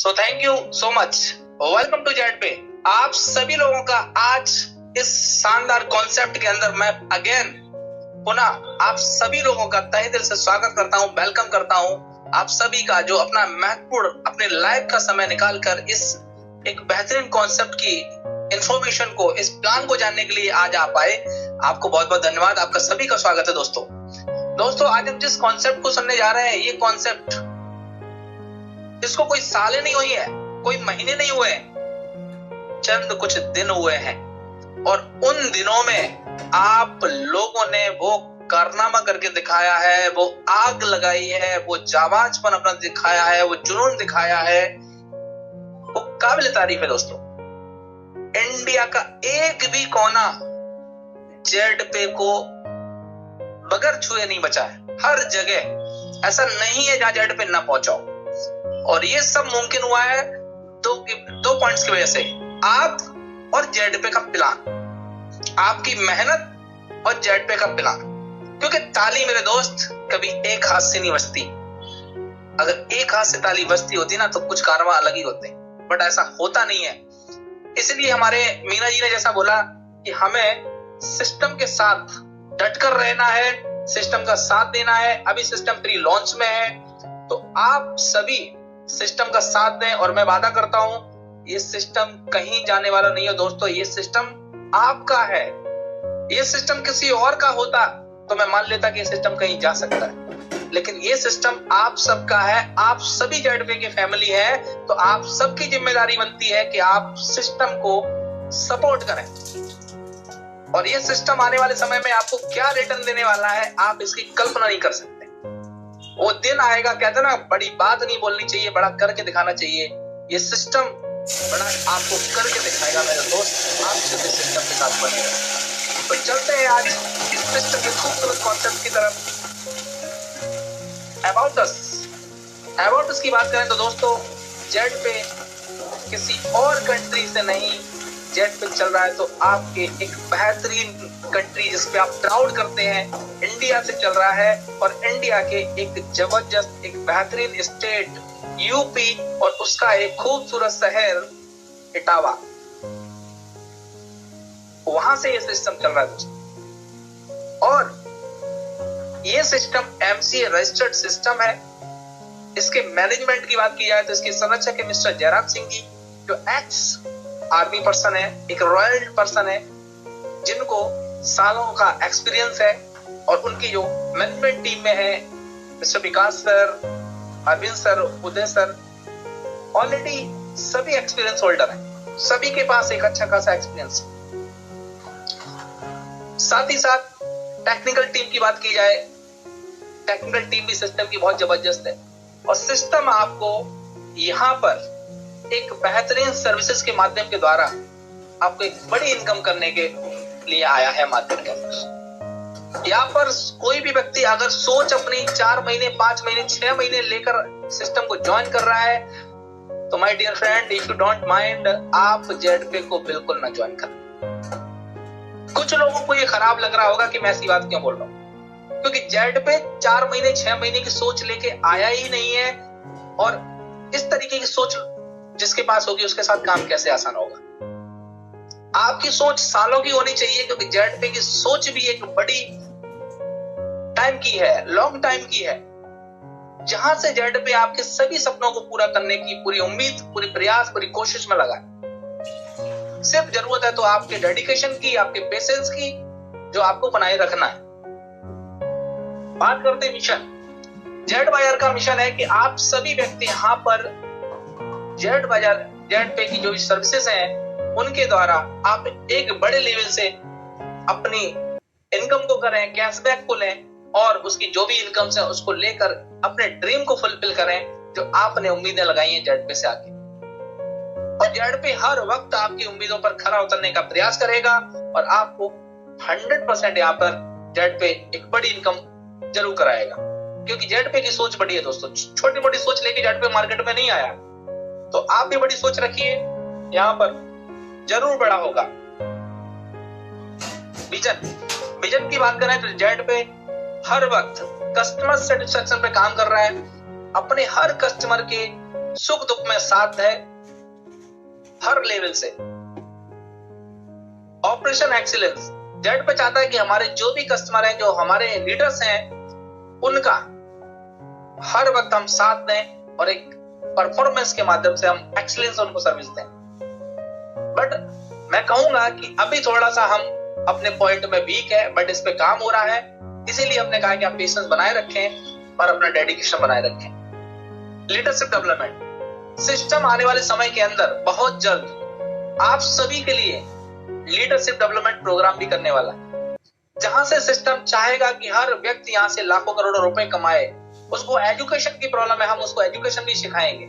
So thank you so much. Welcome to Jet Pay. आप सभी लोगों का आज इस शानदार कॉन्सेप्ट के अंदर मैं अगेन पुनः आप सभी लोगों का तहे दिल से स्वागत करता हूं, वेलकम करता हूं। आप सभी का जो अपना महत्वपूर्ण अपने लाइफ का समय निकाल कर इस एक बेहतरीन कॉन्सेप्ट की इंफॉर्मेशन को, इस प्लान को जानने के लिए आज आप आए, आपको बहुत बहुत धन्यवाद। आपका सभी का स्वागत है दोस्तों। आज हम जिस कॉन्सेप्ट को सुनने जा रहे हैं, ये कॉन्सेप्ट इसको कोई सालें नहीं हुई है, कोई महीने नहीं हुए, चंद कुछ दिन हुए हैं। और उन दिनों में आप लोगों ने वो कारनामा करके दिखाया है, वो आग लगाई है, वो जाबाजपन अपना दिखाया है, वो जुनून दिखाया है, वो काबिल तारीफ है दोस्तों। इंडिया का एक भी कोना जेड पे को बगैर छुए नहीं बचा है। हर जगह ऐसा नहीं है जहां जेड पे ना पहुंचाओ। और ये सब मुमकिन हुआ है दो पॉइंट्स की वजह से, आप और जेड पे का प्लान, आपकी मेहनत और जेड पे का प्लान। क्योंकि ताली मेरे दोस्त कभी एक हाथ से नहीं बजती। अगर एक हाथ से ताली बजती होती ना तो कुछ कारवां अलग ही होते, बट ऐसा होता नहीं है। इसलिए हमारे मीना जी ने जैसा बोला कि हमें सिस्टम के साथ डटकर रहना है, सिस्टम का साथ देना है। अभी सिस्टम प्री लॉन्च में है, तो आप सभी सिस्टम का साथ दें। और मैं वादा करता हूं ये सिस्टम कहीं जाने वाला नहीं है दोस्तों। ये सिस्टम आपका है। ये सिस्टम किसी और का होता तो मैं मान लेता कि ये सिस्टम कहीं जा सकता है, लेकिन ये सिस्टम आप सबका है। आप सभी जेड पे की फैमिली है, तो आप सबकी जिम्मेदारी बनती है कि आप सिस्टम को सपोर्ट करें। और ये सिस्टम आने वाले समय में आपको क्या रिटर्न देने वाला है, आप इसकी कल्पना नहीं कर सकते। वो दिन आएगा, कहते ना, बड़ी बात नहीं बोलनी चाहिए, बड़ा करके दिखाना चाहिए। ये सिस्टम बड़ा आपको करके दिखाएगा मेरे दोस्त। आप सिर्फ इस सिस्टम के साथ बने। तो चलते हैं आज इस सिस्टम के खूबसूरत कॉन्सेप्ट की तरफ। अबाउट अस की बात करें तो दोस्तों, जेड पे किसी और कंट्री से नहीं, जेड पे चल रहा है तो आपके एक बेहतरीन कंट्री जिसपे आप प्राउड करते हैं, इंडिया से चल रहा है। और इंडिया के एक जबरदस्त, एक बेहतरीन स्टेट यूपी और उसका एक खूबसूरत शहर इटावा, वहां से ये सिस्टम चल रहा है दोस्तों। और ये सिस्टम एमसीए रजिस्टर्ड सिस्टम है। इसके मैनेजमेंट की बात की जाए तो इसके संरक्षक है मिस्टर जयराम सिंह जी, जो एक्स आर्मी पर्सन है, एक रॉयल पर्सन है, जिनको सालों का एक्सपीरियंस है। और उनकी जो मैनेजमेंट टीम में है मिस्टर विकास सर, अरविंद सर, उदय सर, ऑलरेडी सभी एक्सपीरियंस होल्डर हैं। सभी के पास एक अच्छा खासा एक्सपीरियंस। साथ ही साथ टेक्निकल टीम की बात की जाए, टेक्निकल टीम भी सिस्टम की बहुत जबरदस्त है। और सिस्टम आपको यहाँ पर एक बेहतरीन सर्विसेज के माध्यम के द्वारा आपको एक बड़ी इनकम करने के लिए आया है माध्यम के अंदर। यहाँ पर कोई भी व्यक्ति अगर सोच अपनी 4 महीने, 5 महीने, 6 महीने लेकर सिस्टम को ज्वाइन कर रहा है, तो my dear friend, if you don't mind, आप जेड पे को बिल्कुल ना ज्वाइन करें। कुछ लोगों को ये खराब लग रहा होगा कि मैं ऐसी बात क्यों बोल रहा हूँ, क्योंकि जेड पे 4 महीने, 6 महीने की सोच लेके आया ही नहीं है। और इस तरीके की सोच जिसके पास होगी उसके साथ काम कैसे आसान होगा। आपकी सोच सालों की होनी चाहिए, क्योंकि जेड पे की सोच भी एक बड़ी टाइम की है, लॉन्ग टाइम की है, जहां से जेड पे आपके सभी सपनों को पूरा करने की पूरी उम्मीद, पूरी प्रयास, पूरी कोशिश में लगा है। सिर्फ जरूरत है तो आपके डेडिकेशन की, आपके पेशेंस की, जो आपको बनाए रखना है। बात करते हैं मिशन। जेड बाजार का मिशन है कि आप सभी व्यक्ति यहाँ पर जेड पे की जो भी सर्विसेज हैं उनके द्वारा आप एक बड़े लेवल से अपनी इनकम को करें, कैशबैक को लें, और उसकी जो भी इनकम है उसको लेकर अपने ड्रीम को फुलफिल करें जो आपने उम्मीदें लगाई हैं जेड पे से आगे। और जेड पे हर वक्त आपकी उम्मीदों पर खरा उतरने का प्रयास करेगा और आपको 100% यहाँ पर जेड पे एक बड़ी इनकम जरूर कराएगा। क्योंकि जेड पे की सोच बड़ी है दोस्तों। छोटी मोटी सोच लेके जेड पे मार्केट में नहीं आया, तो आप भी बड़ी सोच रखिए, यहाँ पर जरूर बड़ा होगा। विजन की बात करें तो जेड पे हर वक्त कस्टमर सेटिस्फेक्शन पे काम कर रहा है। अपने हर कस्टमर के सुख दुख में साथ है हर लेवल से। ऑपरेशन एक्सीलेंस जेड पे चाहता है कि हमारे जो भी कस्टमर हैं, जो हमारे लीडर्स हैं, उनका हर वक्त हम साथ दें और एक परफॉर्मेंस के माध्यम से हम एक्सीलेंस उनको सर्विस दें। बट मैं कहूंगा कि अभी थोड़ा सा हम अपने पॉइंट में वीक है, बट इस पे काम हो रहा है। इसीलिए हमने कहा कि आप पेशेंस बनाए रखें और अपना डेडिकेशन बनाए रखें। लीडरशिप डेवलपमेंट सिस्टम आने वाले समय के अंदर बहुत जल्द आप सभी के लिए लीडरशिप डेवलपमेंट प्रोग्राम भी करने वाला है, जहां से सिस्टम चाहेगा कि हर व्यक्ति यहां से लाखों करोड़ों रुपए कमाए। उसको एजुकेशन की प्रॉब्लम है, हम उसको एजुकेशन भी सिखाएंगे,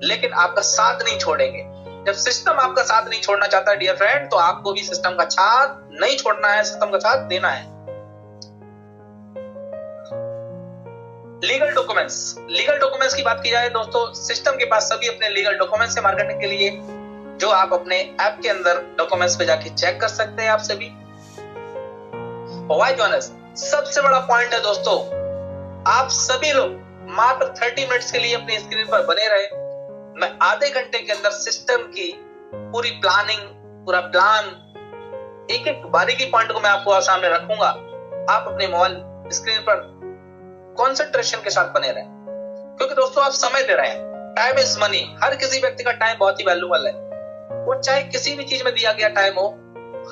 लेकिन आपका साथ नहीं छोड़ेंगे। जब सिस्टम आपका साथ नहीं छोड़ना चाहता डियर फ्रेंड, तो आपको भी सिस्टम का साथ नहीं छोड़ना है, सिस्टम का साथ देना है। लीगल डॉक्यूमेंट्स की बात की जाए दोस्तों, सिस्टम के पास सभी अपने लीगल डॉक्यूमेंट्स है मार्केटिंग के लिए, जो आप अपने ऐप के अंदर डॉक्यूमेंट्स पे जाके चेक कर सकते हैं आप सभी। व्हाई जॉइन अस, सबसे बड़ा पॉइंट है दोस्तों, आप सभी लोग मात्र 30 मिनट्स के लिए अपनी स्क्रीन पर बने रहे। मैं आधे घंटे के अंदर सिस्टम की पूरी प्लानिंग, पूरा प्लान, एक एक बारीकी पॉइंट को मैं आपको सामने रखूंगा। आप अपने मोबाइल स्क्रीन पर कंसंट्रेशन के साथ बने रहें, क्योंकि दोस्तों आप समय दे रहे हैं। Time is money. हर किसी व्यक्ति का टाइम बहुत ही वैल्यूएबल है, वो चाहे किसी भी चीज में दिया गया टाइम हो,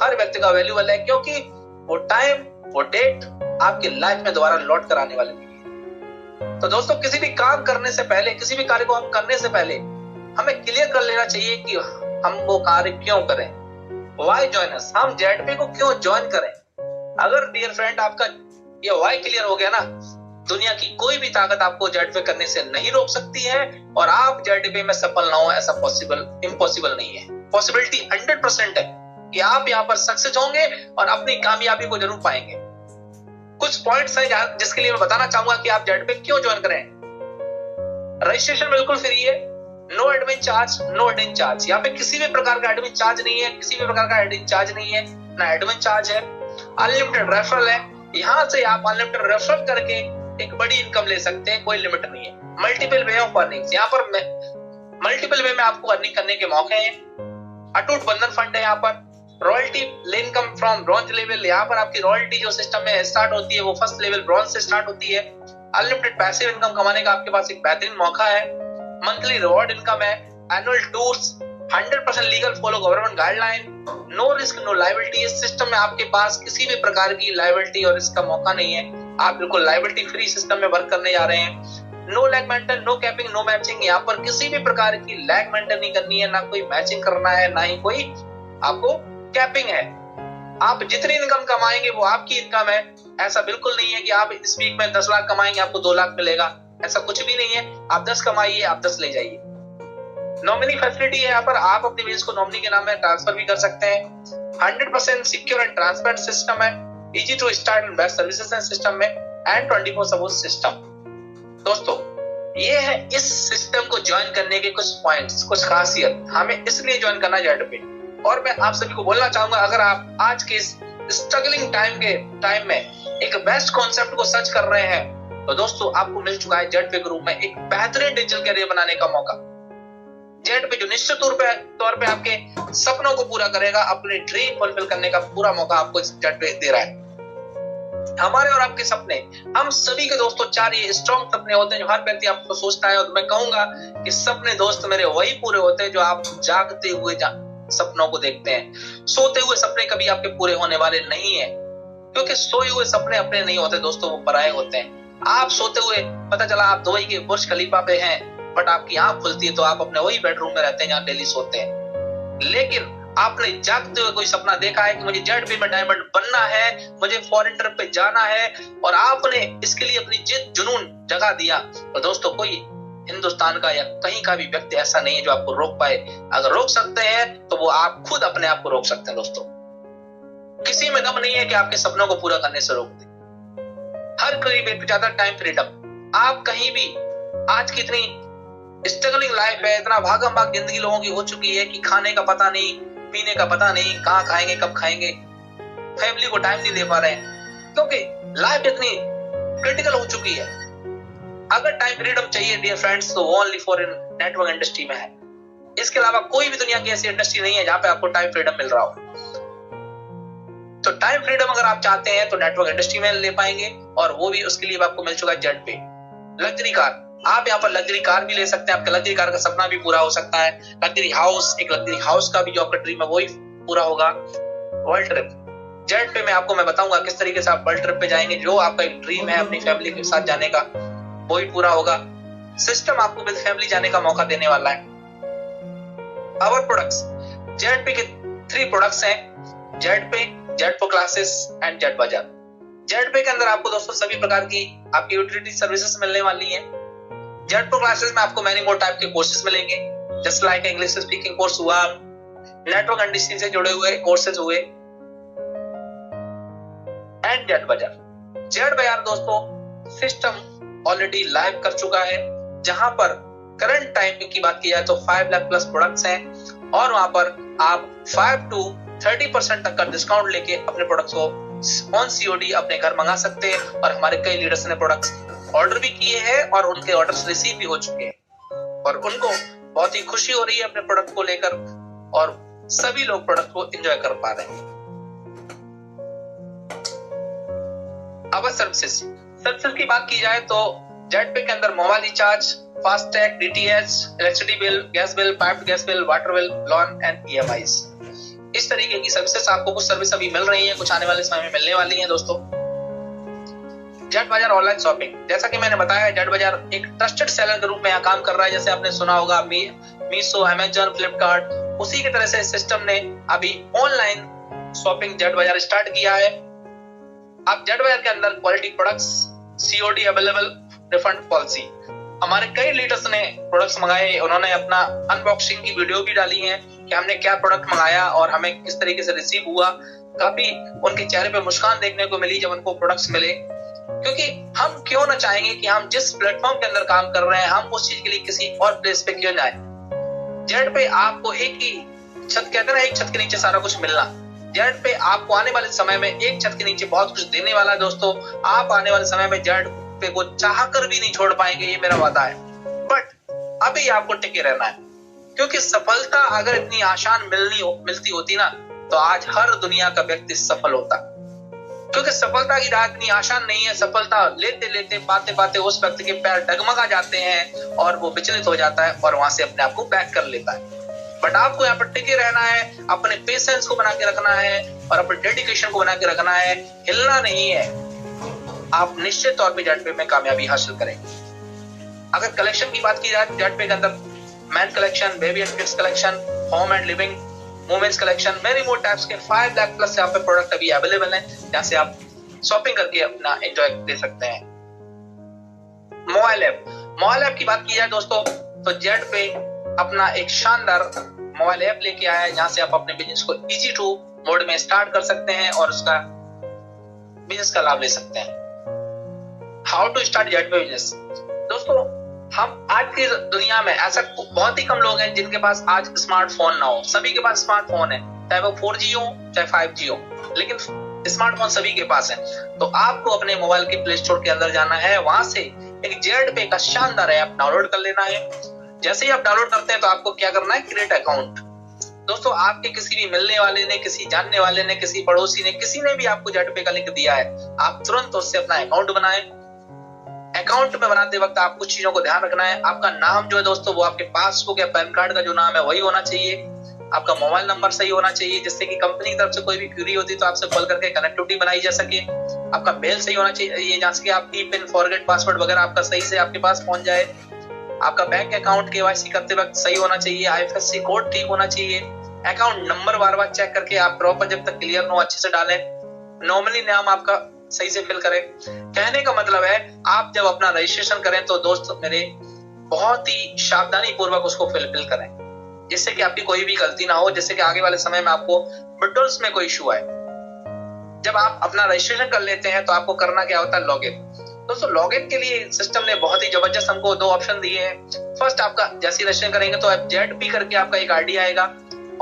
हर व्यक्ति का वैल्यूएबल है, क्योंकि वो टाइम, वो डेट आपकी लाइफ में दोबारा लौट कर आने वाले नहीं है। तो दोस्तों किसी भी काम करने से पहले, किसी भी कार्य को हम करने से पहले हमें क्लियर कर लेना चाहिए कि हम वो कार्य क्यों करें। व्हाई जॉइन अस, हम जेडपी को क्यों ज्वाइन करें। अगर डियर फ्रेंड आपका ये व्हाई क्लियर हो गया ना, दुनिया की कोई भी ताकत आपको जेडपी करने से नहीं रोक सकती है, और आप जेडपी में सफल ना हो ऐसा इम्पॉसिबल नहीं है। पॉसिबिलिटी 100% है कि आप यहाँ पर सक्सेस होंगे और अपनी कामयाबी को जरूर पाएंगे। कुछ पॉइंट्स हैं जिसके लिए मैं बताना चाहूंगा कि आप जेडपी क्यों ज्वाइन करें। रजिस्ट्रेशन बिल्कुल फ्री है, no admin charge, no admin charge. यहाँ पे किसी भी प्रकार का एडमिन चार्ज नहीं है, किसी भी प्रकार का एडमिन चार्ज नहीं है, ना एडमिन चार्ज है। अनलिमिटेड रेफरल है, यहाँ से आप अनलिमिटेड रेफरल करके एक बड़ी इनकम ले सकते हैं, कोई लिमिट नहीं है। मल्टीपल वे ऑफ अर्निंग, यहाँ पर मल्टीपल वे में आपको अर्निंग करने के मौके हैं। अटूट बंधन फंड है यहाँ पर। Royalty income from bronze level, यहाँ पर आपकी रॉयल्टी जो सिस्टम में स्टार्ट होती है वो फर्स्ट लेवल ब्रॉन्ज से स्टार्ट होती है। अनलिमिटेड पैसिव इनकम कमाने का आपके पास एक बेहतरीन मौका है। मंथली रिवॉर्ड इनकम है। Annual tours, 100% legal, follow government guideline, no risk no liability. इस सिस्टम में आपके पास किसी भी प्रकार की लायबिलिटी और रिस्क का मौका नहीं है। आप बिल्कुल लायबिलिटी फ्री सिस्टम में वर्क करने जा रहे हैं। No lag maintain, no capping, no matching. यहाँ पर किसी भी प्रकार की लैग मेंटेन नहीं करनी है, ना कोई मैचिंग करना है, ना ही कोई आपको कैपिंग है। आप जितनी इनकम कमाएंगे वो आपकी इनकम है। ऐसा बिल्कुल नहीं है कि आप इस वीक में 10 लाख कमाएंगे आपको 2 लाख मिलेगा, ऐसा कुछ भी नहीं है। आप 10 कमाइए, आप 10 ले जाइए। नॉमिनी फैसिलिटी है यहाँ पर, आप अपने बिजनेस को नॉमिनी के नाम में ट्रांसफर भी कर सकते हैं। 100% सिक्योर एंड ट्रांसपेरेंट सिस्टम है। Easy to start and best services है सिस्टम में, एंड 24/7 सिस्टम। दोस्तों ये है इस सिस्टम को ज्वाइन करने के कुछ पॉइंट्स, कुछ खासियत। हमें इसलिए ज्वाइन करना जेड पे। और मैं आप सभी को बोलना चाहूंगा, अगर आप आज के इस स्ट्रगलिंग टाइम में एक बेस्ट कॉन्सेप्ट को सर्च कर रहे हैं, तो दोस्तों आपको मिल चुका है जेड पे ग्रुप में एक बेहतरीन डिजिटल करियर बनाने का मौका। जेड पे जो निश्चित तौर पे आपके सपनों को पूरा करेगा, अपने ड्रीम फुलफिल करने का पूरा मौका आपको इस जेड पे दे रहा है। हमारे और आपके सपने, हम सभी के दोस्तों 4 ये स्ट्रॉन्ग सपने होते हैं जो हर व्यक्ति आपको सोचता है। और मैं कहूंगा कि सपने दोस्त मेरे वही पूरे होते हैं जो आप जागते हुए सपनों को देखते हैं। सोते हुए सपने कभी आपके पूरे होने वाले नहीं है, क्योंकि सोए हुए सपने अपने नहीं होते दोस्तों, वो पराये होते हैं। आप सोते हुए पता चला आप दुबई के बुर्ज खलीफा पे हैं, बट आपकी आंख खुलती है तो आप अपने वही बेडरूम में रहते हैं जहां डेली सोते हैं। लेकिन आपने जागते हुए कोई सपना देखा है कि मुझे जेड पे में डायमंड बनना है, मुझे फॉरेन ट्रिप पे जाना है, और आपने इसके लिए अपनी जिद जुनून जगा दिया, तो दोस्तों कोई हिंदुस्तान का या कहीं का भी व्यक्ति ऐसा नहीं है जो आपको रोक पाए। अगर रोक सकते हैं तो वो आप खुद अपने आप को रोक सकते हैं। दोस्तों किसी में दम नहीं है कि आपके सपनों को पूरा करने से रोक दे। हर कोई व्यक्ति चाहता है टाइम फ्रीडम। आप कहीं भी, आज की इतनी स्ट्रगलिंग लाइफ है, इतना भागम भाग जिंदगी लोगों की हो चुकी है कि खाने का पता नहीं, पीने का पता नहीं, कहाँ खाएंगे, कब खाएंगे, फैमिली को टाइम नहीं दे पा रहे हैं, क्योंकि लाइफ इतनी क्रिटिकल हो चुकी है। अगर टाइम फ्रीडम चाहिए डियर फ्रेंड्स, तो only for in network industry में है। इसके अलावा कोई भी दुनिया की ऐसी इंडस्ट्री नहीं है जहां पे आपको टाइम फ्रीडम मिल रहा हो। तो टाइम फ्रीडम अगर आप चाहते हैं तो नेटवर्क इंडस्ट्री में ले पाएंगे, और वो भी उसके लिए आपको मिल चुका है जेट पे। लग्जरी कार, आप यहाँ पर लग्जरी कार भी ले सकते हैं, आपका लग्जरी कार का सपना भी पूरा हो सकता है। लग्जरी हाउस, एक लग्जरी हाउस का भी जो आपका ड्रीम है वो ही पूरा होगा। वर्ल्ड ट्रिप, जेट पे मैं बताऊंगा किस तरीके से आप वर्ल्ड ट्रिप पे जाएंगे। जो आपका एक ड्रीम है अपनी फैमिली के साथ जाने का, वो भी पूरा होगा। सिस्टम आपको विद फैमिली जाने का मौका देने वाला है। आवर प्रोडक्ट्स, जेट पे के 3 प्रोडक्ट्स हैं, जेट पे, jet pro classes and jet बाजार। जेट पे के अंदर आपको दोस्तों सभी प्रकार की आपकी यूटिलिटी सर्विसेज मिलने वाली हैं। जेट प्रो क्लासेस में आपको मैनी मोर टाइप के कोर्सेज मिलेंगे, just like English speaking course हुआ, नेटवर्क इंडस्ट्री से जुड़े हुए कोर्सेज हुए। एंड जेट बाजार दोस्तों सिस्टम ऑलरेडी लाइव कर चुका है, जहां पर करंट टाइम की बात की जाए तो 5 लाख प्लस प्रोडक्ट्स हैं, और वहां पर आप 5 to 30% तक का डिस्काउंट लेके अपने प्रोडक्ट्स को ऑन सीओडी अपने घर मंगा सकते हैं। और हमारे कई लीडर्स ने प्रोडक्ट्स ऑर्डर भी किए हैं और उनके ऑर्डर्स रिसीव भी हो चुके हैं, और उनको बहुत ही खुशी हो रही है अपने प्रोडक्ट को लेकर, और सभी लोग प्रोडक्ट को एंजॉय कर पा रहे हैं। अब सर्विसेज की बात की जाए तो जेट पे के अंदर mobile recharge, FASTag, DTH, electricity bill, gas bill, piped gas bill, water bill, loan and EMIs, इस तरीके की सर्विसेज आपको कुछ सर्विस अभी मिल रही है, कुछ आने वाले समय में मिलने वाली है दोस्तों। जेट बाजार ऑनलाइन शॉपिंग, जैसा कि मैंने बताया जेट बाजार एक ट्रस्टेड सेलर के रूप में यहाँ काम कर रहा है। जैसे आपने सुना होगा मीशो, अमेजन, फ्लिपकार्ट, उसी की तरह से सिस्टम ने अभी ऑनलाइन शॉपिंग जेट बाजार स्टार्ट किया है। आप जेट बाजार के अंदर quality products, COD available, refund policy, हमारे कई लीडर्स ने प्रोडक्ट्स मंगाए, उन्होंने अपना अनबॉक्सिंग की वीडियो भी डाली है कि हमने क्या प्रोडक्ट मंगाया और हमें किस तरीके से रिसीव हुआ। काफी उनके चेहरे पे मुस्कान देखने को मिली जब उनको प्रोडक्ट्स मिले, क्योंकि हम क्यों ना चाहेंगे कि हम जिस प्लेटफॉर्म के अंदर काम कर रहे हैं हम उस चीज के लिए किसी और प्लेस पे क्यों जाए। जेट पे आपको एक ही छत, कहते हैं एक छत के नीचे सारा कुछ मिलना, जेट पे आपको आने वाले समय में एक छत के नीचे बहुत कुछ देने वाला है दोस्तों। आप आने वाले समय में जेट पे को चाहकर भी नहीं छोड़ पाएंगे, ये मेरा वादा है। बट अभी आपको टिके रहना है, क्योंकि सफलता अगर इतनी आसान मिलती होती ना तो आज हर दुनिया का व्यक्ति सफल होता, क्योंकि सफलता की राह इतनी आसान नहीं है। सफलता लेते लेते पाते पाते उस व्यक्ति के पैर डगमगा जाते हैं और वो विचलित हो जाता है और वहां से अपने आप को बैक कर लेता है। बट आपको यहाँ पर टिके रहना है, अपने पेशेंस को बना के रखना है और अपने डेडिकेशन को बना के रखना है, हिलना नहीं है। आप निश्चित तौर पे जेट पे में कामयाबी हासिल करेंगे। अगर कलेक्शन की बात की जाए जेट पे के अंदर man collection, baby and kids collection, home and living, women's collection, many more types के 5 लाख प्लस यहाँ पे प्रोडक्ट अभी अवेलेबल हैं, जहाँ से आप शॉपिंग करके अपना एंजॉय दे सकते हैं। मोबाइल ऐप की बात की जाए दोस्तों तो जेट पे अपना एक शानदार मोबाइल ऐप लेके आया है, जहाँ से आप अपने बिजनेस को इजी टू मोड में स्टार्ट कर सकते हैं और उसका बिजनेस का लाभ ले सकते हैं। हाउ टू स्टार्ट जेट पे बिजनेस, दोस्तों हम आज की दुनिया में ऐसा बहुत ही कम लोग हैं जिनके पास आज स्मार्टफोन ना हो। सभी के पास स्मार्टफोन है, चाहे वो 4G हो चाहे 5G हो, लेकिन स्मार्टफोन सभी के पास है। तो आपको अपने मोबाइल के प्ले स्टोर के अंदर जाना है, वहां से एक जेट पे का शानदार ऐप डाउनलोड कर लेना है। जैसे ही आप डाउनलोड करते हैं तो आपको क्या करना है, क्रिएट अकाउंट। दोस्तों आपके किसी भी मिलने वाले ने, किसी जानने वाले ने, किसी पड़ोसी ने, किसी ने भी आपको जेट पे का लिंक दिया है, आप तुरंत उससे अपना अकाउंट बनाएं। अकाउंट में बनाते वक्त आप कुछ चीजों को ध्यान रखना है। आपका नाम जो है दोस्तों वो आपके पासबुक या पैन कार्ड का जो नाम है वही होना चाहिए। आपका मोबाइल नंबर सही होना चाहिए, जिससे कि कंपनी की तरफ से कोई भी क्वेरी होती तो आपसे कॉल करके कनेक्टिविटी बनाई जा सके। आपका मेल सही होना चाहिए, जहां से आप पिन, फॉरगेट पासवर्ड वगैरह आपका सही से आपके पास पहुंच जाए। आपका बैंक अकाउंट केवाईसी करते वक्त सही होना चाहिए, IFSC कोड ठीक होना चाहिए। अकाउंट नंबर बार बार चेक करके आप प्रॉपर जब तक क्लियर नो अच्छे से डालें। नॉर्मली नाम आपका सही से फिल करें। कहने का मतलब है आप जब अपना रजिस्ट्रेशन करें तो दोस्त मेरे बहुत ही सावधानी पूर्वक उसको फिल करें, जिससे कि आपकी कोई भी गलती ना हो, जिससे कि आगे वाले समय में आपको विड्रॉल्स में कोई इशू आए। जब आप अपना रजिस्ट्रेशन कर लेते हैं तो आपको करना क्या होता है, लॉगिन। दोस्तों लॉगिन के लिए सिस्टम ने बहुत ही जबरदस्त हमको 2 ऑप्शन दिए हैं। फर्स्ट, आपका जैसे रजिस्ट्रेशन करेंगे तो आप जेट पी करके आपका एक आईडी आएगा,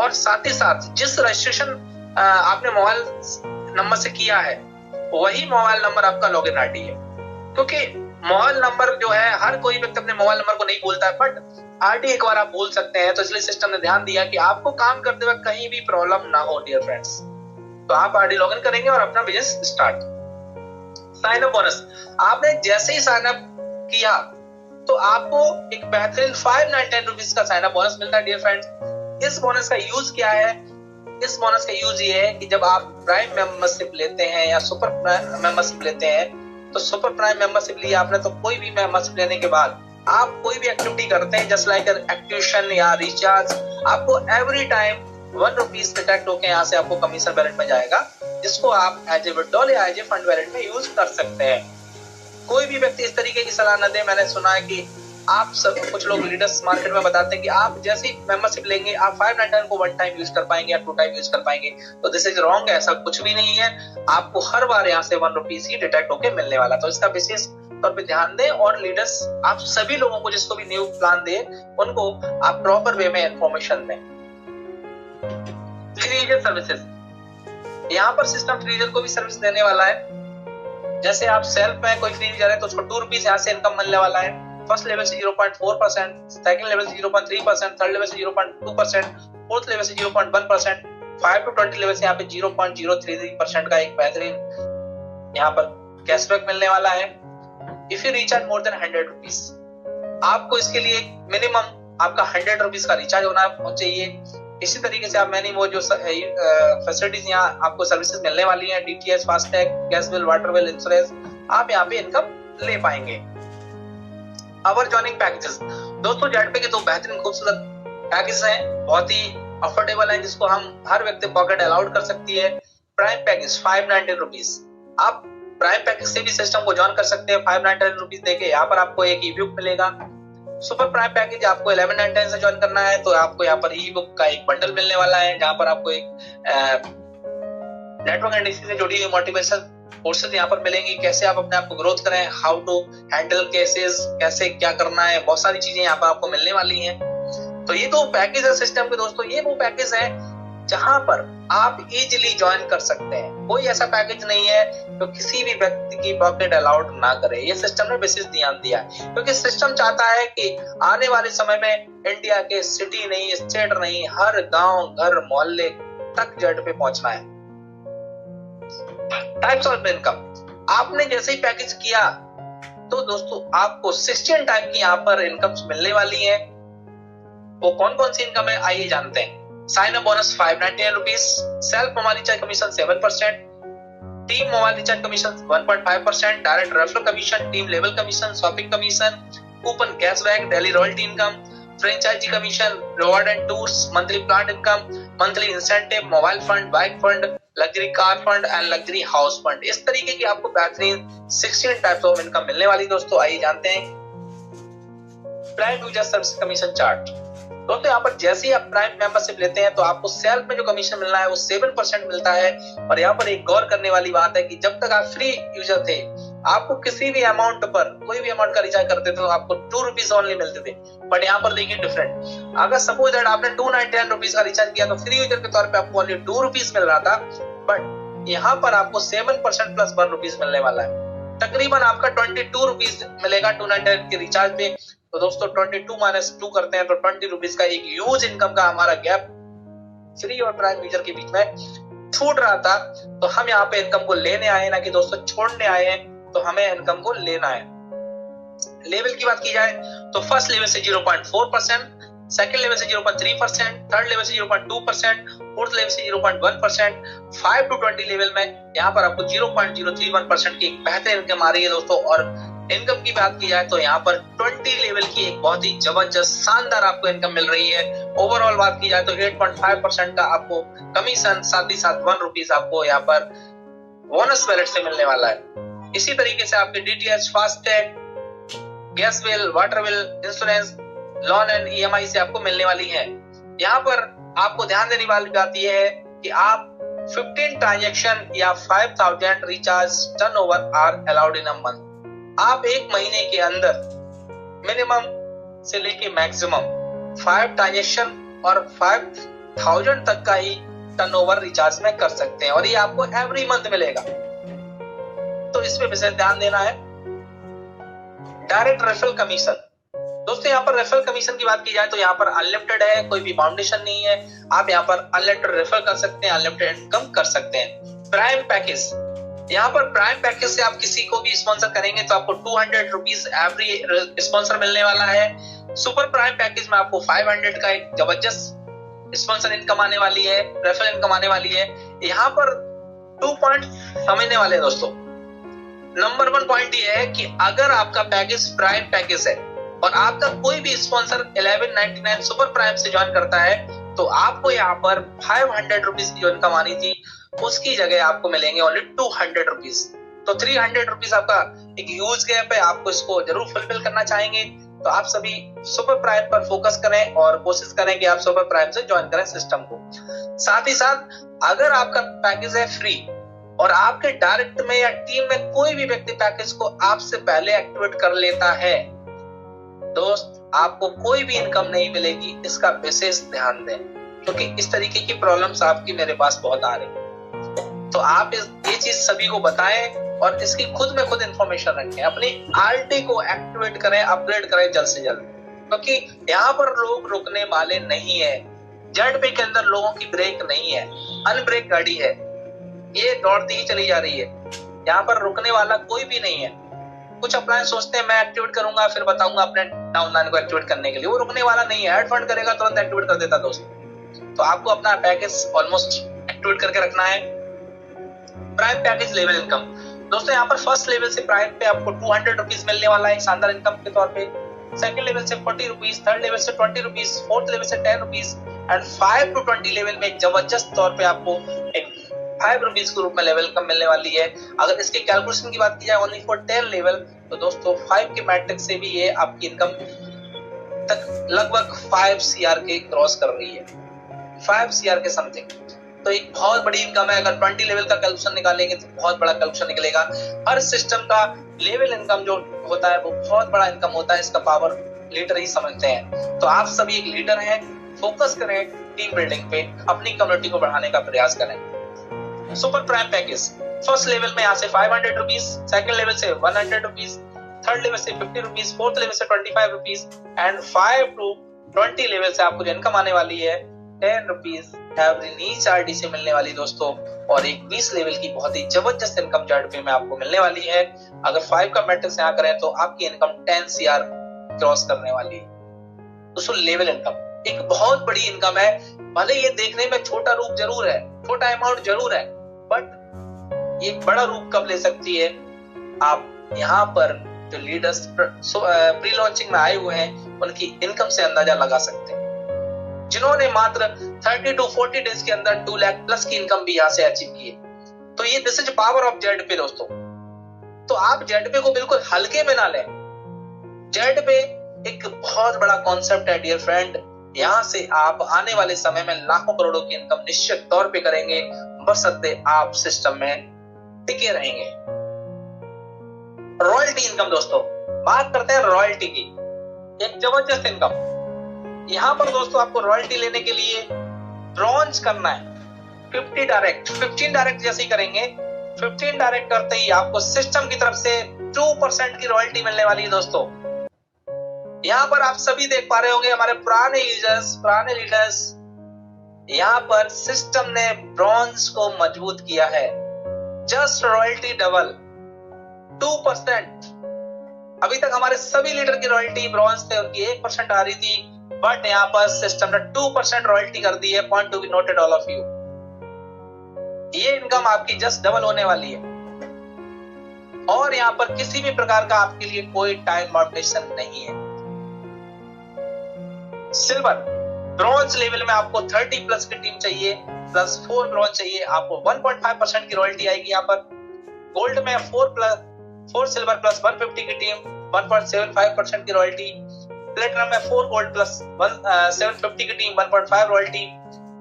और साथ ही साथ जिस रजिस्ट्रेशन आपने मोबाइल नंबर से किया है वही मोबाइल नंबर आपका लॉगिन आईडी है। क्योंकि मोबाइल नंबर जो है, हर कोई व्यक्ति अपने मोबाइल नंबर को नहीं भूलता है, बट आरडी एक बार आप भूल सकते हैं। तो इसलिए सिस्टम ने ध्यान दिया कि आपको काम करते वक्त कहीं भी प्रॉब्लम ना हो डियर फ्रेंड्स। तो आप आरडी लॉगिन करेंगे और अपना business start. Sign up bonus, आपने जैसे ही साइन अप किया तो आपको एक बेहतरीन 599 रुपीज का साइन अप बोनस मिलता है डियर फ्रेंड्स। इस बोनस का यूज क्या है? इस बोनस का यूज ये है कि जब आप प्राइम मेंबरशिप लेते हैं या सुपर प्राइम मेंबरशिप लेते हैं, तो सुपर प्राइम मेंबरशिप लिया आपने, तो कोई भी मेंबरशिप लेने के बाद आप कोई भी एक्टिविटी करते हैं जस्ट लाइक एक्टिवेशन या रिचार्ज, आपको एवरी टाइम 1 रुपीज डिडक्ट होकर यहाँ से आपको कमीशन वैलेट में जाएगा, जिसको आप एज ए विड्रॉल या एज ए फंड वैलेट में यूज कर सकते हैं। कोई भी व्यक्ति इस तरीके की सलाह न दे। मैंने सुना है कि आप सब, कुछ लोग लीडर्स मार्केट में बताते हैं कि आप जैसी मेंबरशिप लेंगे आप 599 को 1 टाइम यूज कर पाएंगे या 2 टाइम यूज कर पाएंगे, तो दिस इज रॉन्ग। ऐसा कुछ भी नहीं है, आपको हर बार यहाँ से 1 रुपीज ही डिडक्ट होकर मिलने वाला। तो इसका विशेष तौर पे ध्यान दें और लीडर्स आप सभी लोगों को, जिसको भी न्यू प्लान दे, उनको आप प्रॉपर वे में इंफॉर्मेशन दें। फ्री यूजर सर्विसेज, यहाँ पर सिस्टम फ्री यूजर को भी सर्विस देने वाला है। जैसे आप सेल्फ में कोई फ्री यूजर है तो उसको 2 रुपीज यहाँ से इनकम मिलने वाला है। फर्स्ट लेवल से 0.4%, सेकंड लेवल से 0.3%, थर्ड लेवल से 0.2%, फोर्थ लेवल से 0.1%, 5 to 20 लेवल से यहाँ पे 0.033% का एक बेहतरीन यहाँ पर कैशबैक मिलने वाला है। If you recharge more than 100 rupees, आपको इसके लिए मिनिमम आपका 100 रुपीज का रिचार्ज होना चाहिए। इसी तरीके से आप मैंने वो जो फैसिलिटीज यहाँ आपको सर्विसेज मिलने वाली हैं, DTH, FASTag, gas bill, water bill, insurance, आप यहाँ पे इनकम ले पाएंगे। अवर जॉइनिंग पैकेजेस, दोस्तों जेडपे के 2 बेहतरीन खूबसूरत पैकेज हैं, बहुत ही अफोर्डेबल हैं, जिसको हम हर व्यक्ति पॉकेट अलाउड कर सकती है। प्राइम पैकेज 599 रुपीज, आप प्राइम पैकेज से भी सिस्टम को ज्वाइन कर सकते हैं 599 रुपीज देके। यहाँ पर आपको एक ई बुक मिलेगा। सुपर प्राइम पैकेज आपको 1199 से ज्वाइन करना है तो आपको यहाँ पर ई बुक का एक बंडल मिलने वाला है, जहां पर आपको एक नेटवर्क एंड इसी से जुड़ी हुई मोटिवेशन कोर्सेज यहाँ पर मिलेंगी। कैसे आप अपने आप को ग्रोथ करें, हाउ टू हैंडल केसेस, कैसे क्या करना है, बहुत सारी चीजें यहाँ पर आपको मिलने वाली हैं। तो ये 2 पैकेज है सिस्टम के दोस्तों। ये वो पैकेज है जहां पर आप इजीली ज्वाइन कर सकते हैं। कोई ऐसा पैकेज नहीं है तो किसी भी व्यक्ति की पॉकेट अलाउड ना करे। ये सिस्टम ने विशेष ध्यान दिया है, क्योंकि सिस्टम चाहता है कि आने वाले समय में इंडिया के सिटी नहीं, स्टेट नहीं, हर गांव, घर, मोहल्ले तक जेड पे पहुंचना है। टाइप्स ऑफ इनकम, आपने जैसे ही पैकेज किया तो दोस्तों आपको 16 टाइप की यहाँ पर इनकम मिलने वाली है। वो कौन कौन सी इनकम है आइए जानते हैं। Sign up bonus 599 rupees, self mobile recharge commission 7%, team mobile recharge commission 1.5%, direct referral commission, team level commission, shopping commission, coupon cashback, daily royalty income, franchisee commission, reward and tours, monthly plan income, monthly incentive, mobile fund, bike fund, luxury car fund and luxury house fund. इस तरीके की आपको बेहतरीन 16 types of income मिलने वाली दोस्तों। आइए जानते हैं prime user service commission chart. दोस्तों यहाँ पर जैसे ही आप प्राइम मेंबरशिप लेते हैं तो आपको सेल्फ में जो कमीशन मिलना है वो 7% मिलता है। और यहाँ पर एक गौर करने वाली बात है कि जब तक आप फ्री यूजर थे, आपको किसी भी अमाउंट पर कोई भी अमाउंट का रिचार्ज करते थे तो आपको 2 रुपीज ओनली मिलते थे। बट यहाँ पर देखिए डिफरेंट, अगर सपोज दैट आपने 299 रुपीज का रिचार्ज किया तो फ्री यूजर के तौर पे आपको ओनली 2 रुपीज मिल रहा था, बट यहाँ पर आपको 7% प्लस 1 रुपीज मिलने वाला है। तकरीबन आपका 22 रुपीज मिलेगा 299 के रिचार्ज पे। तो दोस्तों 22 माइनस 2 करते हैं तो 20 रुपीज का एक ह्यूज इनकम का हमारा गैप फ्री और प्राइम यूजर के बीच में छूट रहा था। तो हम यहाँ पे इनकम को लेने आए ना कि दोस्तों छोड़ने आए हैं, तो हमें इनकम को लेना है। लेवल की बात की जाए तो फर्स्ट लेवल से 0.4%, सेकंड लेवल से 0.3%, थर्ड लेवल से 0.2%, फोर्थ लेवल से 0.1%, 5 to 20 लेवल में यहाँ पर आपको 0.031% की एक बेहतर इनकम आ रही है दोस्तों। और इनकम की बात की जाए तो यहाँ पर 20 लेवल की एक बहुत ही जबरदस्त शानदार आपको इनकम मिल रही है। ओवरऑल बात की जाए तो 8.5% का आपको कमीशन, साथ ही साथ 1 रुपीज आपको यहाँ पर बोनस वैलेट से मिलने वाला है। इसी तरीके से आपके DTH, FASTag, gas bill, water bill, insurance, loan and EMI से आपको मिलने वाली है। यहाँ पर आपको ध्यान देने वाली बात यह है कि आप 15 ट्रांजैक्शन या 5000 recharge turnover are allowed in a month. आप एक महीने के अंदर मिनिमम से लेके मैक्सिमम 5 ट्रांजैक्शन और 5000 तक का ही टर्नओवर रिचार्ज में कर सकते हैं, और ये आपको एवरी मंथ मिलेगा। तो इस पे विशेष ध्यान देना है। Direct referral commission. दोस्तों यहाँ पर रेफरल कमीशन की बात की जाए तो यहाँ पर अनलिमिटेड है, कोई भी बाउंडेशन नहीं है। आप यहाँ पर अनलिमिटेड रेफर कर सकते हैं, अनलिमिटेड इनकम कर सकते हैं। प्राइम पैकेज, यहाँ पर प्राइम पैकेज से आप किसी को भी स्पॉन्सर करेंगे तो आपको 200 रुपीज एवरी स्पॉन्सर मिलने वाला है। सुपर प्राइम पैकेज में आपको 500 का एक जबरदस्त स्पॉन्सर इनकम आने वाली है, रेफरल इनकम आने वाली है। यहाँ पर 2 पॉइंट समझने वाले दोस्तों। नंबर 1 पॉइंट ये है कि अगर आपका पैकेज प्राइम पैकेज है और आपका कोई भी स्पॉन्सर 1199 सुपर प्राइम से ज्वाइन करता है तो आपको यहाँ पर 500 रुपीज की जो इनकम आनी थी उसकी जगह आपको मिलेंगे ओनली 200 रुपीज। तो 300 रुपीज आपका एक ह्यूज गैप है, आपको इसको जरूर फुलफिल करना चाहेंगे तो आप सभी सुपर प्राइम पर फोकस करें और कोशिश करें कि आप सुपर प्राइम से ज्वाइन करें सिस्टम को। साथ ही साथ अगर आपका पैकेज है फ्री और आपके डायरेक्ट में या टीम में कोई भी व्यक्ति पैकेज को आपसे पहले एक्टिवेट कर लेता है, दोस्त आपको कोई भी इनकम नहीं मिलेगी, इसका विशेष ध्यान दें क्योंकि इस तरीके की प्रॉब्लम्स आपकी मेरे पास बहुत आ रही है। तो आप ये चीज सभी को बताएं और इसकी खुद में खुद इंफॉर्मेशन रखें, अपनी आरटी को एक्टिवेट करें, अपग्रेड करें जल्द से जल्द, क्योंकि यहाँ पर लोग रुकने वाले नहीं है। जेड पे के अंदर लोगों की ब्रेक नहीं है, अनब्रेक गाड़ी है, ये दौड़ती ही चली जा रही है। यहाँ पर रुकने वाला कोई भी नहीं है। कुछ अप्लायंस सोचते हैं मैं एक्टिवेट करूंगा फिर बताऊंगा अपने डाउनलाइन को एक्टिवेट करने के लिए, वो रुकने वाला नहीं है। ऐड फंड करेगा तुरंत एक्टिवेट कर देता दोस्त। तो आपको अपना पैकेज ऑलमोस्ट एक्टिवेट करके रखना है। प्राइम पैकेज लेवल इनकम, दोस्तों यहाँ पर फर्स्ट लेवल से प्राइम पे आपको 200 रुपीज मिलने वाला है शानदार इनकम के तौर पे। सेकंड लेवल से 40 रुपीज, थर्ड लेवल से 20 रुपीज, फोर्थ लेवल से 10 रुपीज एंड 5 to 20 लेवल में एक जबरदस्त तौर पे आपको एक 5 रुपीज के रूप में लेवल इनकम मिलने वाली है। अगर इसके कैलकुलेशन की बात की जाए ओनली फॉर 10 लेवल तो दोस्तों 5 के मैट्रिक से भी ये आपकी इनकम तक लगभग 5 CR के क्रॉस कर रही है, 5 CR के समथिंग। तो एक बहुत बड़ी इनकम है। अगर 20 लेवल का कैलकुलेशन निकालेंगे तो बहुत बड़ा कैलकुलेशन निकलेगा। हर सिस्टम का लेवल इनकम जो होता है वो बहुत बड़ा इनकम होता है, इसका पावर लीडर ही समझते हैं। तो आप सभी एक लीडर हैं, फोकस करें टीम बिल्डिंग पे, अपनी कम्युनिटी को बढ़ाने का प्रयास करें। Super prime package first level में यहाँ से 500 रुपीज, सेकंड लेवल से 100 रुपीज, थर्ड लेवल से 50 रुपीज, फोर्थ लेवल से 25 रुपीज एंड 5 to 20 लेवल से आपको जो इनकम आने वाली है 10 रुपीज एवरी नीच आरडी से मिलने वाली दोस्तों। और एक 20 लेवल की बहुत ही जबरदस्त इनकम जेड पे में आपको मिलने वाली है। अगर 5 का मैट्रिक्स यहाँ करें तो आपकी इनकम 10 CR क्रॉस करने वाली है। दोस्तों लेवल इनकम एक बहुत बड़ी इनकम है। भले ये देखने में छोटा रूप जरूर है, छोटा अमाउंट जरूर है, बट ये बड़ा रूप कब ले सकती है, आप यहाँ पर जो लीडर्स प्री लॉन्चिंग में आए हुए हैं उनकी इनकम से अंदाजा लगा सकते हैं, जिन्होंने मात्र 30 to 40 डेज के अंदर 2 लाख प्लस की इनकम भी यहाँ से अचीव की है। तो ये this is power of Z पे दोस्तों। तो आप जेड पे को बिल्कुल हल्के में ना लें। जेड पे एक बहुत बड़ा कॉन्सेप्ट है डियर फ्रेंड। यहाँ से आप आने वाले समय में लाखों करोड़ों की इनकम निश्चित तौर पे करेंगे, बशर्ते आप सिस्टम में टिके रहेंगे। रॉयल्टी इनकम दोस्तों, बात करते हैं रॉयल्टी की, एक जबरदस्त इनकम। यहाँ पर दोस्तों आपको रॉयल्टी लेने के लिए ब्रॉन्ज करना है 50 डायरेक्ट, 15 डायरेक्ट जैसे ही करेंगे 15 डायरेक्ट करते ही आपको सिस्टम की तरफ से 2% की रॉयल्टी मिलने वाली है दोस्तों। यहाँ पर आप सभी देख पा रहे होंगे हमारे पुराने यूजर्स, पुराने लीडर्स, यहाँ पर सिस्टम ने ब्रॉन्ज को मजबूत किया है। Just royalty double 2%। अभी तक हमारे सभी लीडर की रॉयल्टी ब्रॉन्ज थे, उनकी 1% आ रही थी, बट यहाँ पर सिस्टम ने 2% रॉयल्टी कर दी है। Point to be noted all of you. ये इनकम आपकी जस्ट डबल होने वाली है और यहाँ पर किसी भी प्रकार का आपके लिए कोई टाइम बाउंडेशन नहीं है। सिल्वर ब्रॉन्ज लेवल में आपको 30 प्लस की टीम चाहिए, प्लस 4 ब्रॉन्ज चाहिए, आपको 1.5% की रॉयल्टी आएगी यहाँ पर। गोल्ड में 4 सिल्वर प्लस 150 की टीम 1.75% की रॉयल्टी। प्लेटिनम में 4 गोल्ड प्लस 750 की टीम 1.5 रॉयल्टी।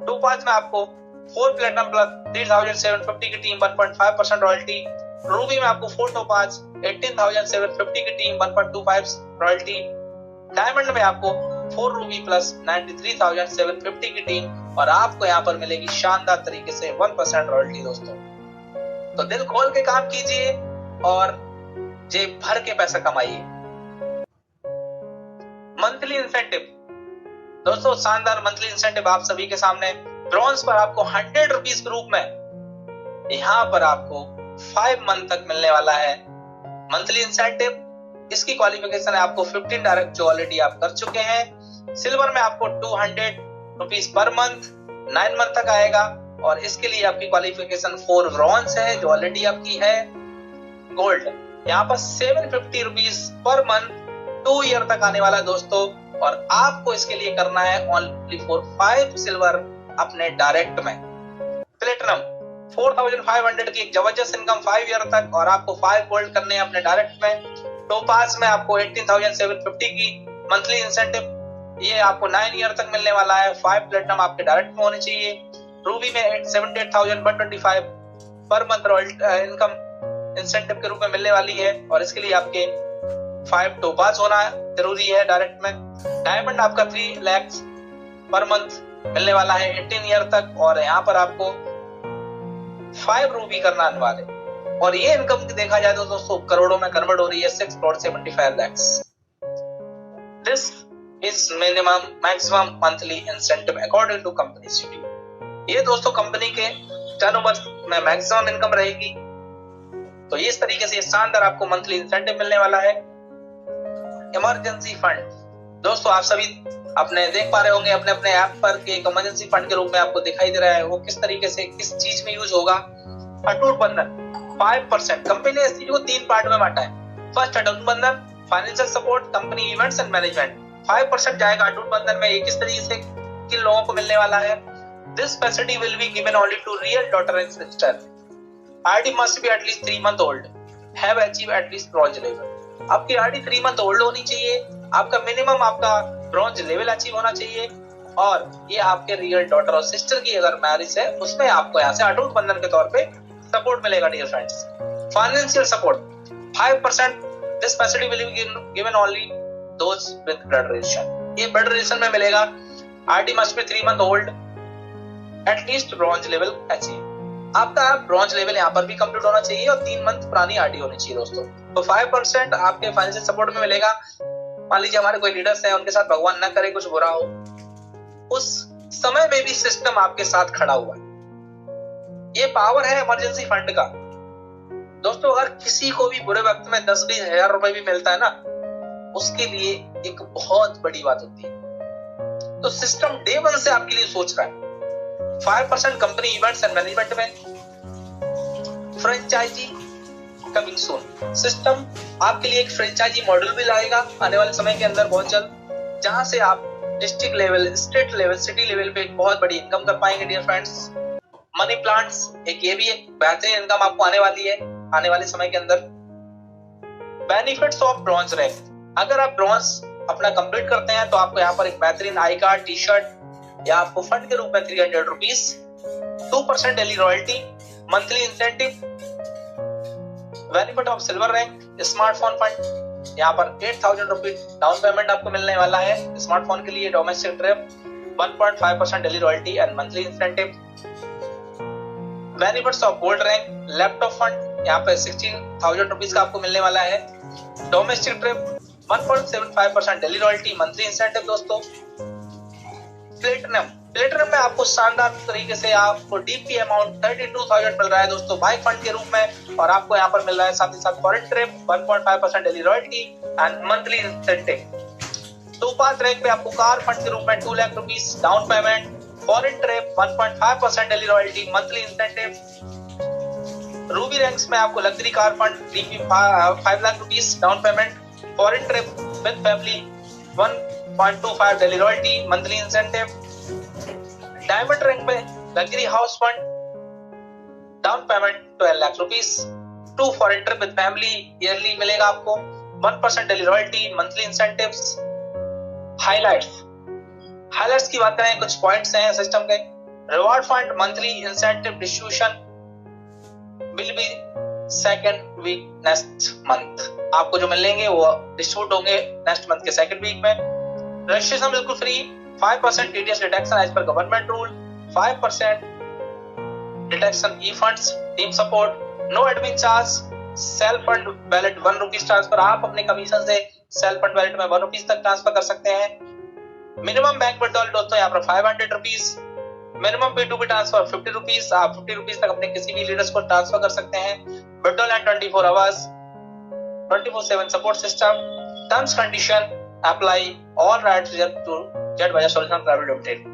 2.5 में आपको 4 प्लेटिनम प्लस 3750 की टीम 1.5% रॉयल्टी। रूबी में आपको 4 to 5 18750 की टीम 1.25 रॉयल्टी। डायमंड में आपको 4 रूबी प्लस 93750 की टीम और आपको यहाँ पर मिलेगी शानदार तरीके से 1% रॉयल्टी दोस्तों। तो दिल खोल के काम कीजिए और जेब भर के पैसा कमाइए। मंथली इंसेंटिव दोस्तों, शानदार मंथली इंसेंटिव आप सभी के सामने। ब्रॉन्ज पर आपको 100 रुपीज के रूप में यहाँ पर आपको 5 मंथ तक मिलने वाला है मंथली इंसेंटिव। इसकी क्वालिफिकेशन है आपको 15 डायरेक्ट, जो ऑलरेडी आप कर चुके हैं। सिल्वर में आपको 200 रुपीज पर मंथ 9 मंथ तक आएगा, और इसके लिए आपकी क्वालिफिकेशन 4 ब्रॉन्ज है, जो ऑलरेडी आपकी है। गोल्ड यहाँ पर 750 रुपीज पर मंथ 2 ईयर तक आने वाला है दोस्तों, और आपको इसके लिए करना है ओनली फॉर 5 सिल्वर अपने डायरेक्ट में। प्लेटिनम 4500 की एक जबरदस्त इनकम 5 ईयर तक, और आपको 5 गोल्ड करने हैं अपने डायरेक्ट में। टोपाज में आपको 18,750 की मंथली इंसेंटिव, ये आपको 9 ईयर तक मिलने वाला है। 5 प्लेटिनम आपके डायरेक्ट में होने चाहिए। रूबी में 78,125 पर मंथ इनकम इंसेंटिव के रूप में मिलने वाली है, और इसके लिए आपके 5 टोपाज होना जरूरी है डायरेक्ट में। डायमंड आपका 3 लाख पर मंथ मिलने वाला है 18 ईयर तक, और यहाँ पर आपको 5 रूबी करना अनिवार्य, और ये इनकम देखा जाए तो दोस्तों करोड़ों में कन्वर्ट हो रही है, 6.75 lakhs। This is minimum maximum monthly incentive according to company schedule. ये दोस्तों कंपनी के टर्नओवर में मैक्सिमम इनकम रहेगी। तो इस तरीके से शानदार आपको मंथली इंसेंटिव मिलने वाला है। इमरजेंसी फंड दोस्तों, आप सभी अपने देख पा रहे होंगे अपने अपने ऐप पर कि एक इमरजेंसी फंड के रूप में आपको दिखाई दे रहा है। वो किस तरीके से किस चीज में यूज होगा। अटूट बंधन 5%, कंपनी ने इस चीज को 3 पार्ट में बांटा है। फर्स्ट अटूट बंधन, financial support, company events and management. 5% जाएगा अटूट बंधन में। ये किस तरीके से किन लोगों को मिलने वाला है। This facility will be given only to real daughter and sister. RD must be at least 3 month old, have achieve at least bronze level. आपकी आरडी 3 month old होनी चाहिए, आपका मिनिमम आपका ब्रॉन्ज लेवल अचीव होना चाहिए, और ये आपके रियल डॉटर और सिस्टर की अगर मैरिज है उसमें आपको यहाँ से अटूट बंधन के तौर पे सपोर्ट मिलेगा dear friends. Financial support 5%, this facility will be given only those with blood relation. ये ब्लड रिलेशन में मिलेगा। RD must be 3 month old, at least bronze level achieve. आपका ब्रॉन्ज लेवल यहाँ पर भी कंप्लीट होना चाहिए, और 3 मंथ पुरानी आरडी होनी चाहिए दोस्तों। तो 5% आपके फाइनेंशियल सपोर्ट में मिलेगा। मान लीजिए हमारे कोई लीडर्स हैं, उनके साथ भगवान ना करे कुछ बुरा हो, उस समय में भी सिस्टम आपके साथ खड़ा हुआ है। ये पावर है इमरजेंसी फंड का दोस्तों। अगर किसी को भी बुरे वक्त में 10-20 हजार रुपए भी मिलता है ना, उसके लिए एक बहुत बड़ी बात होती है। तो सिस्टम डे 1 से आपके लिए सोच रहा है। 5% कंपनी इवेंट्स एंड मैनेजमेंट में। फ्रेंचाइजी कमिंग सून, सिस्टम आपके लिए एक फ्रेंचाइजी मॉडल भी लाएगा आने वाले समय के अंदर बहुत जल्द, जहां से आप district level, state level, city level पे एक बहुत बड़ी इनकम कर पाएंगे डियर फ्रेंड्स। मनी प्लांट्स, एक ये भी एक बेहतरीन इनकम आपको आने वाली है आने वाले समय के अंदर। बेनिफिट्स ऑफ ब्रॉन्ज रैंक, अगर आप ब्रॉन्ज अपना कंप्लीट करते हैं तो आपको यहाँ पर एक बेहतरीन आई कार्ड, टी शर्ट, या आपको फंड के रूप में 300 rupees, 2% daily royalty, monthly incentive. Benefit of silver rank, smartphone fund, यहाँ पर 8,000 रुपीज डाउन पेमेंट आपको मिलने वाला है स्मार्टफोन के लिए। Domestic trip 1.5% daily royalty and monthly incentive. Benefits of gold rank, laptop fund, यहाँ पे 16,000 रुपीज का आपको मिलने वाला है। Domestic trip 1.75% daily royalty, monthly incentive दोस्तों। प्लेटिनम में आपको शानदार तरीके से आपको डीपी अमाउंट 32,000 मिल रहा है दोस्तों बाइक फंड के रूप में, और आपको यहाँ पर मिल रहा है साथ ही साथ foreign trip 1.5% daily royalty and monthly incentive. Topaz rank पे आपको कार फंड के रूप में 2 lakh rupees down payment, foreign trip 1.5% daily royalty, monthly incentive. Ruby ranks में आपको luxury car fund DP 5 lakh rupees down payment, foreign trip with family 1.25 daily royalty, monthly incentive. Diamond rank पे luxury house fund down payment 12 lakh rupees, 2 foreign trip with family yearly मिलेगा आपको, 1% daily royalty, monthly incentives. Highlights की बात करें, कुछ points हैं system के। Reward fund monthly incentive distribution will be second week next month, आपको जो मिलेंगे वो डिस्ट्रीब्यूट होंगे नेक्स्ट मंथ के सेकंड वीक में। रजिस्ट्रेशन बिल्कुल free, 5% TDS deduction as per government rule, 5% deduction e funds, team support, no admin charge, self fund बैलेट 1 rupees transfer. आप अपने कमीशन से सेल फंड वैलेट में 1 रुपीज तक ट्रांसफर कर सकते हैं। मिनिमम बैंक विड्रॉल दोस्तों यहाँ पर 500 rupees, minimum P2P transfer 50 rupees. आप 50 रुपीज तक अपने किसी भी लीडर्स को ट्रांसफर कर सकते हैं। Withdrawal and 24 hours, 24/7 support system, terms condition apply, all rights reserve to Jet Bajaj solution private limited.